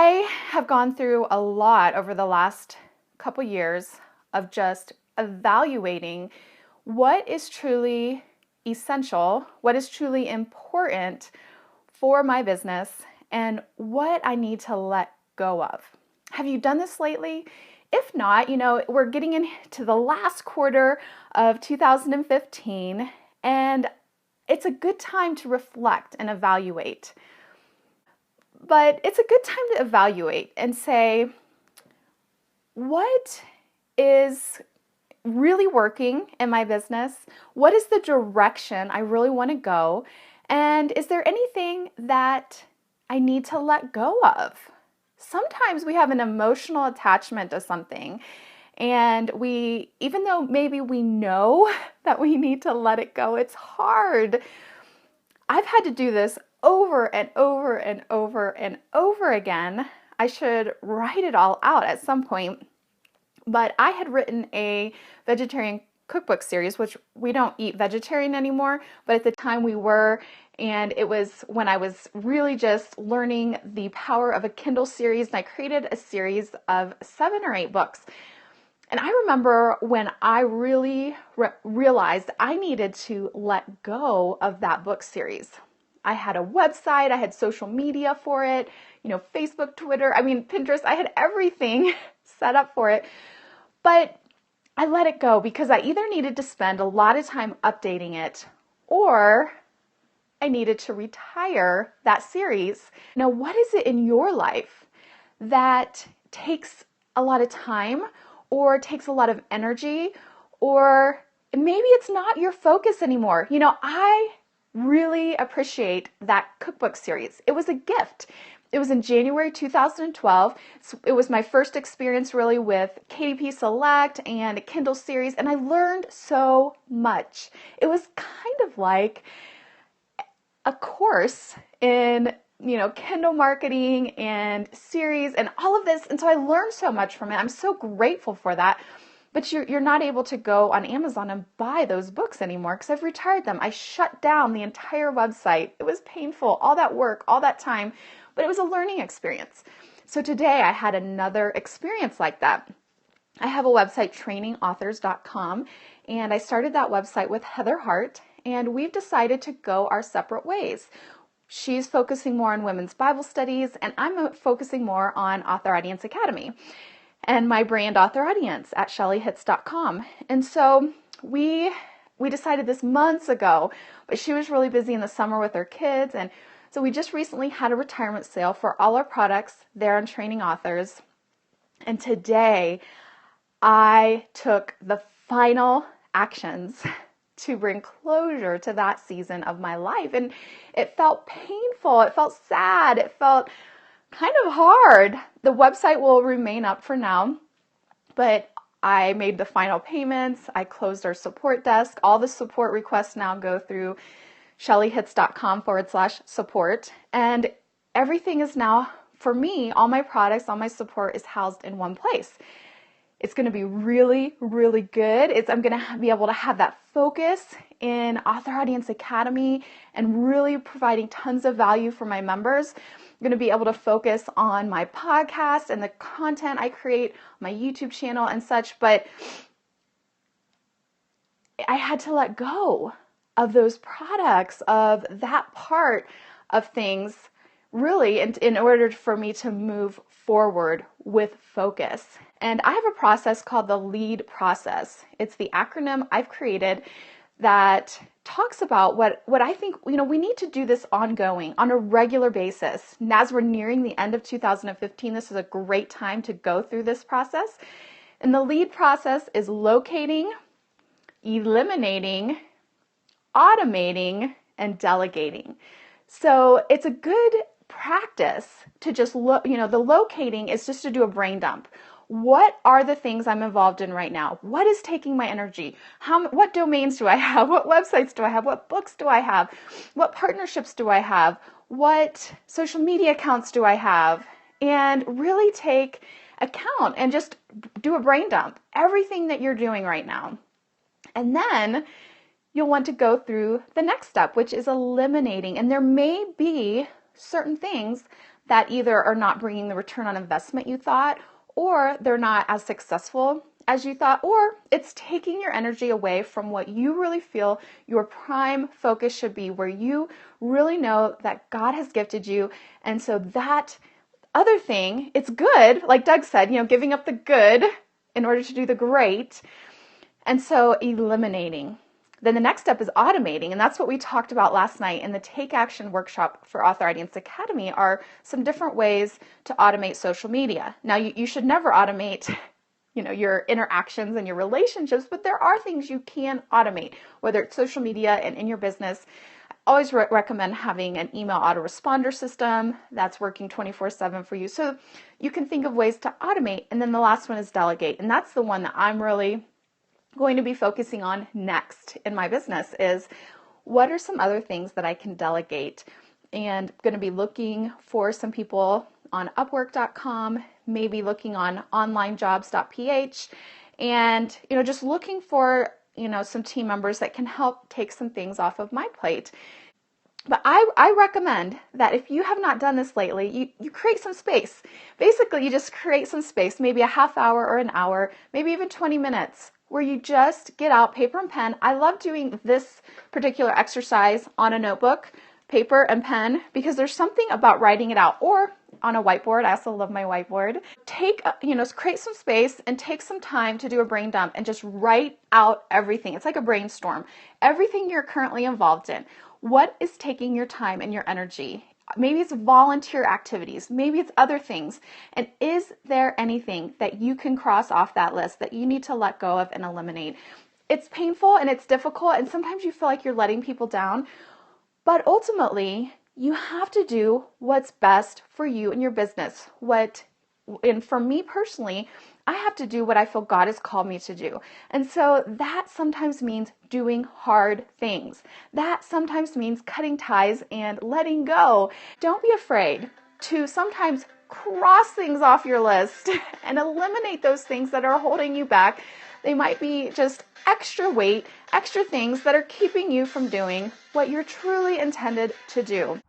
I have gone through a lot over the last couple years of just evaluating what is truly essential, what is truly important for my business, and what I need to let go of. Have you done this lately? If not, we're getting into the last quarter of 2015, and it's a good time to reflect and evaluate. But it's a good time to evaluate and say, what is really working in my business? What is the direction I really want to go? And is there anything that I need to let go of? Sometimes we have an emotional attachment to something, and even though maybe we know that we need to let it go, it's hard. I've had to do this over and over and over and over again. I should write it all out at some point. But I had written a vegetarian cookbook series, which we don't eat vegetarian anymore, but at the time we were, and it was when I was really just learning the power of a Kindle series, and I created a series of 7 or 8 books. And I remember when I really realized I needed to let go of that book series. I had a website, I had social media for it, Facebook, Twitter, Pinterest, I had everything set up for it. But I let it go because I either needed to spend a lot of time updating it, or I needed to retire that series. Now, what is it in your life that takes a lot of time or takes a lot of energy, or maybe it's not your focus anymore? I really appreciate that cookbook series. It was a gift. It was in January 2012. It was my first experience really with KDP Select and a Kindle series, and I learned so much. It was kind of like a course in, Kindle marketing and series and all of this, and so I learned so much from it. I'm so grateful for that. But you're not able to go on Amazon and buy those books anymore because I've retired them. I shut down the entire website. It was painful, all that work, all that time, but it was a learning experience. So today I had another experience like that. I have a website, trainingauthors.com, and I started that website with Heather Hart, and we've decided to go our separate ways. She's focusing more on women's Bible studies, and I'm focusing more on Author Audience Academy and my brand Author Audience at ShelleyHitz.com. And so we decided this months ago, but she was really busy in the summer with her kids, and so we just recently had a retirement sale for all our products there on Training Authors. And today I took the final actions to bring closure to that season of my life. And it felt painful, it felt sad, it felt kind of hard. The website will remain up for now, but I made the final payments. I closed our support desk. All the support requests now go through ShelleyHitz.com/support. And everything is now, for me, all my products, all my support is housed in one place. It's going to be really, really good. I'm going to be able to have that focus in Author Audience Academy and really providing tons of value for my members. I'm going to be able to focus on my podcast and the content I create, my YouTube channel and such, but I had to let go of those products, of that part of things, really, in order for me to move forward with focus. And I have a process called the LEAD process. It's the acronym I've created that talks about what I think, we need to do this ongoing, on a regular basis. And as we're nearing the end of 2015, this is a great time to go through this process. And the LEAD process is locating, eliminating, automating, and delegating. So it's a good practice to just look, the locating is just to do a brain dump. What are the things I'm involved in right now? What is taking my energy? What domains do I have? What websites do I have? What books do I have? What partnerships do I have? What social media accounts do I have? And really take account and just do a brain dump. Everything that you're doing right now. And then you'll want to go through the next step, which is eliminating. And there may be certain things that either are not bringing the return on investment you thought, or they're not as successful as you thought, or it's taking your energy away from what you really feel your prime focus should be, where you really know that God has gifted you. And so that other thing, it's good, like Doug said, giving up the good in order to do the great. And so eliminating. Then the next step is automating, and that's what we talked about last night in the Take Action workshop for Author Audience Academy, are some different ways to automate social media. Now, you should never automate your interactions and your relationships, but there are things you can automate, whether it's social media and in your business. I always recommend having an email autoresponder system that's working 24/7 for you. So you can think of ways to automate. And then the last one is delegate. And that's the one that I'm really going to be focusing on next in my business, is what are some other things that I can delegate? And I'm going to be looking for some people on Upwork.com, maybe looking on onlinejobs.ph, and just looking for some team members that can help take some things off of my plate. But I recommend that if you have not done this lately, you create some space. Basically, you just create some space, maybe a half hour or an hour, maybe even 20 minutes, where you just get out paper and pen. I love doing this particular exercise on a notebook, paper and pen, because there's something about writing it out, or on a whiteboard. I also love my whiteboard. Create some space and take some time to do a brain dump and just write out everything. It's like a brainstorm. Everything you're currently involved in. What is taking your time and your energy? Maybe it's volunteer activities. Maybe it's other things. And is there anything that you can cross off that list that you need to let go of and eliminate? It's painful and it's difficult, and sometimes you feel like you're letting people down. But ultimately, you have to do what's best for you and your business. And for me personally, I have to do what I feel God has called me to do. And so that sometimes means doing hard things. That sometimes means cutting ties and letting go. Don't be afraid to sometimes cross things off your list and eliminate those things that are holding you back. They might be just extra weight, extra things that are keeping you from doing what you're truly intended to do.